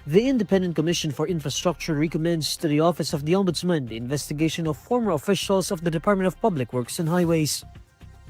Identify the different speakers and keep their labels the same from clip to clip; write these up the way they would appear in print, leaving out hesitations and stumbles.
Speaker 1: The Independent Commission for Infrastructure recommends to the Office of the Ombudsman the investigation of former officials of the Department of Public Works and Highways.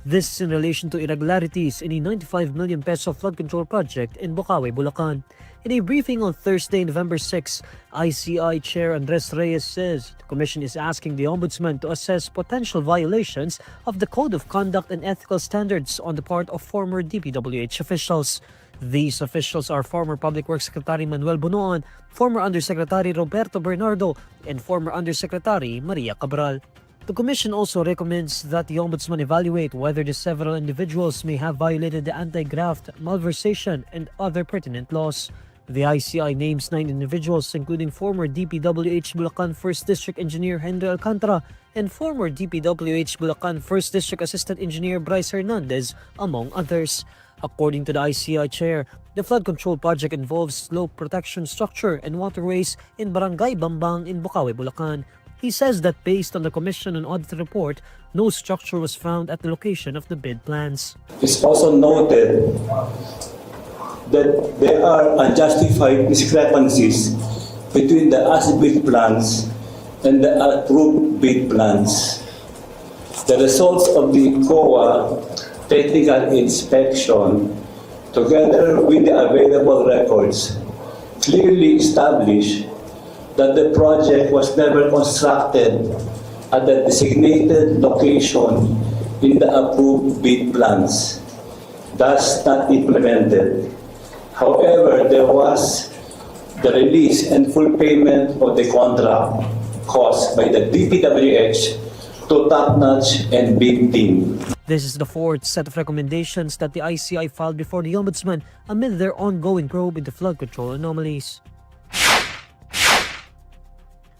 Speaker 1: This in relation to irregularities in a 95 million peso flood control project in Bocaue, Bulacan. In a briefing on Thursday, November 6, ICI Chair Andres Reyes says the Commission is asking the Ombudsman to assess potential violations of the Code of Conduct and Ethical Standards on the part of former DPWH officials. These officials are former Public Works Secretary Manuel Bonoan, former Undersecretary Roberto Bernardo, and former Undersecretary Maria Cabral. The Commission also recommends that the Ombudsman evaluate whether the several individuals may have violated the anti-graft, malversation, and other pertinent laws. The ICI names 9 individuals, including former DPWH Bulacan 1st District Engineer Henry Alcantara and former DPWH Bulacan 1st District Assistant Engineer Bryce Hernandez, among others. According to the ICI Chair, the flood control project involves slope protection structure and waterways in Barangay Bambang in Bocaue, Bulacan. He says that based on the Commission and Audit report, no structure was found at the location of the bid plans.
Speaker 2: It's also noted that there are unjustified discrepancies between the as-built plans and the approved bid plans. The results of the COA technical inspection, together with the available records, clearly establish that the project was never constructed at the designated location in the approved bid plans, thus not implemented. However, there was the release and full payment of the contract cost by the DPWH to Top-Notch and Big Team.
Speaker 1: This is the fourth set of recommendations that the ICI filed before the Ombudsman amid their ongoing probe into flood control anomalies.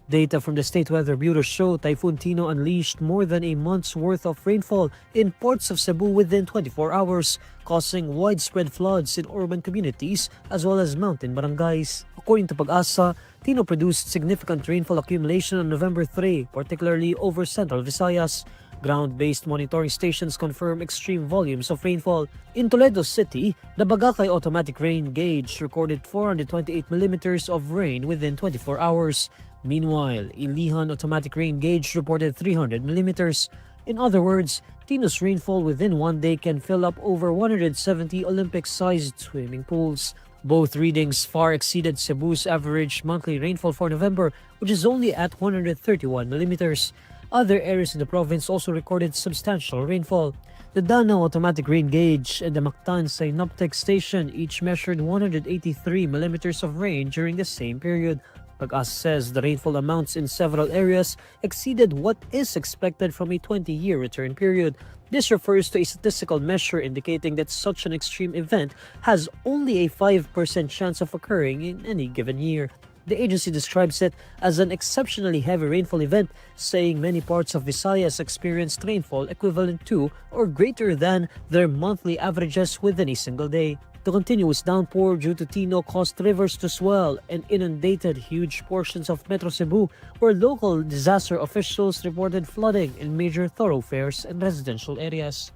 Speaker 1: Data from the State Weather Bureau show Typhoon Tino unleashed more than a month's worth of rainfall in ports of Cebu within 24 hours, causing widespread floods in urban communities as well as mountain barangays. According to Pag-asa, Tino produced significant rainfall accumulation on November 3, particularly over Central Visayas. Ground-based monitoring stations confirm extreme volumes of rainfall. In Toledo City, the Bagakay automatic rain gauge recorded 428 millimeters of rain within 24 hours. Meanwhile, Ilihan automatic rain gauge reported 300 millimeters. In other words, Tino's rainfall within one day can fill up over 170 Olympic-sized swimming pools. Both readings far exceeded Cebu's average monthly rainfall for November, which is only at 131 millimeters. Other areas in the province also recorded substantial rainfall. The Danao automatic rain gauge and the Mactan synoptic station each measured 183 millimeters of rain during the same period. Pag-asa says the rainfall amounts in several areas exceeded what is expected from a 20-year return period. This refers to a statistical measure indicating that such an extreme event has only a 5% chance of occurring in any given year. The agency describes it as an exceptionally heavy rainfall event, saying many parts of Visayas experienced rainfall equivalent to or greater than their monthly averages within a single day. The continuous downpour due to Tino caused rivers to swell and inundated huge portions of Metro Cebu, where local disaster officials reported flooding in major thoroughfares and residential areas.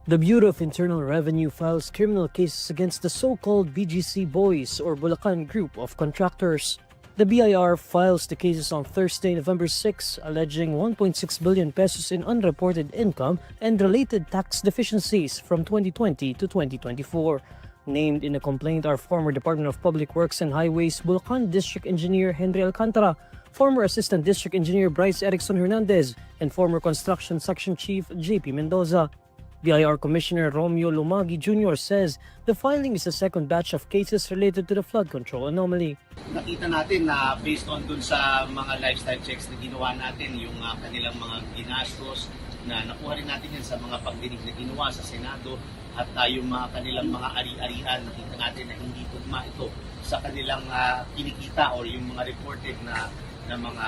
Speaker 1: The Bureau of Internal Revenue files criminal cases against the so-called BGC Boys or Bulacan group of contractors. The BIR files the cases on Thursday, November 6, alleging 1.6 billion pesos in unreported income and related tax deficiencies from 2020 to 2024. Named in the complaint are former Department of Public Works and Highways Bulacan District Engineer Henry Alcantara, former Assistant District Engineer Bryce Erickson Hernandez, and former Construction Section Chief JP Mendoza. BIR Commissioner Romeo Lumagi Jr. says the filing is the second batch of cases related to the flood control anomaly.
Speaker 3: Nakita natin na based on dun sa mga lifestyle checks na ginawa natin, yung kanilang mga ginastos na nakuha rin natin yan sa mga pagdinig na ginawa sa Senado at yung mga kanilang mga ari-arian, nakita natin na hindi tugma ito sa kanilang kinikita or yung mga reported na mga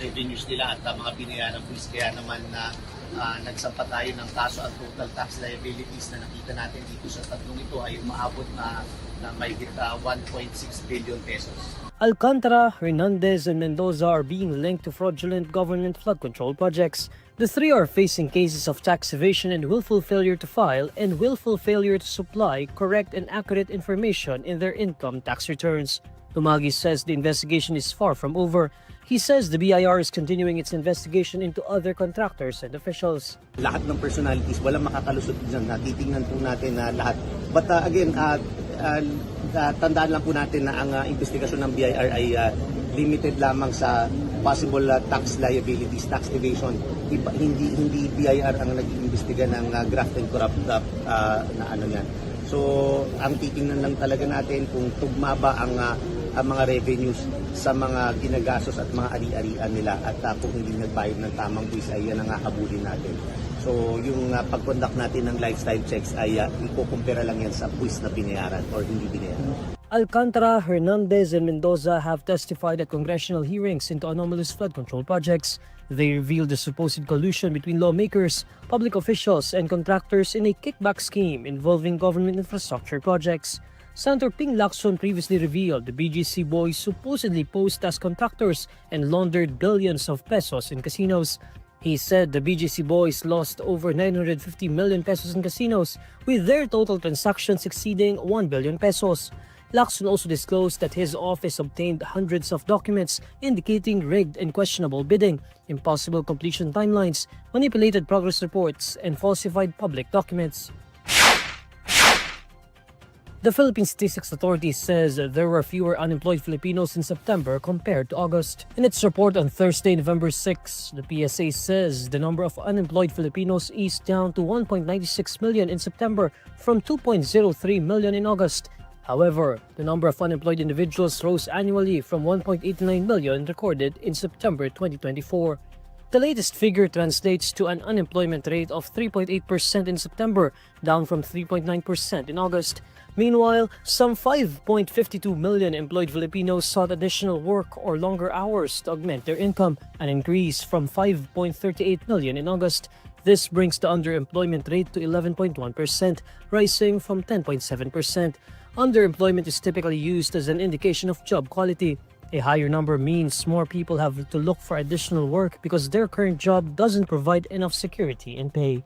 Speaker 3: revenues nila at mga binayaran pulis. Kaya naman na nagsampa tayo ng kaso at total tax liabilities na nakita natin dito sa tatlong ito ay umaabot na na mahigit 1.6 billion pesos.
Speaker 1: Alcantara, Hernandez, and Mendoza are being linked to fraudulent government flood control projects. The three are facing cases of tax evasion and willful failure to file and willful failure to supply correct and accurate information in their income tax returns. Lumagi says the investigation is far from over. He says the BIR is continuing its investigation into other contractors and officials.
Speaker 4: Lahat ng personalities, walang makakalusot dyan. Titingnan po natin na lahat. But tandaan lang po natin na ang investigasyon ng BIR ay limited lamang sa possible tax liabilities, tax evasion. Hindi BIR ang nag-iimbestiga ng graft and corrupt na ano yan. So, ang titingnan lang talaga natin kung tugma ba ang mga revenues sa mga ginagastos at mga ari-arian nila at kung hindi nagbayad ng tamang buwis ay yan ang hahabulin natin. So yung pag-conduct natin ng lifestyle checks ay ikukumpira lang yan sa buwis na binayaran or hindi binayaran.
Speaker 1: Alcantara, Hernandez, and Mendoza have testified at congressional hearings into anomalous flood control projects. They revealed the supposed collusion between lawmakers, public officials, and contractors in a kickback scheme involving government infrastructure projects. Senator Ping Lacson previously revealed the BGC Boys supposedly posed as contractors and laundered billions of pesos in casinos. He said the BGC Boys lost over 950 million pesos in casinos, with their total transactions exceeding 1 billion pesos. Lacson also disclosed that his office obtained hundreds of documents indicating rigged and questionable bidding, impossible completion timelines, manipulated progress reports, and falsified public documents. The Philippine Statistics Authority says there were fewer unemployed Filipinos in September compared to August. In its report on Thursday, November 6, the PSA says the number of unemployed Filipinos eased down to 1.96 million in September from 2.03 million in August. However, the number of unemployed individuals rose annually from 1.89 million recorded in September 2024. The latest figure translates to an unemployment rate of 3.8% in September, down from 3.9% in August. Meanwhile, some 5.52 million employed Filipinos sought additional work or longer hours to augment their income, an increase from 5.38 million in August. This brings the underemployment rate to 11.1%, rising from 10.7%. Underemployment is typically used as an indication of job quality. A higher number means more people have to look for additional work because their current job doesn't provide enough security and pay.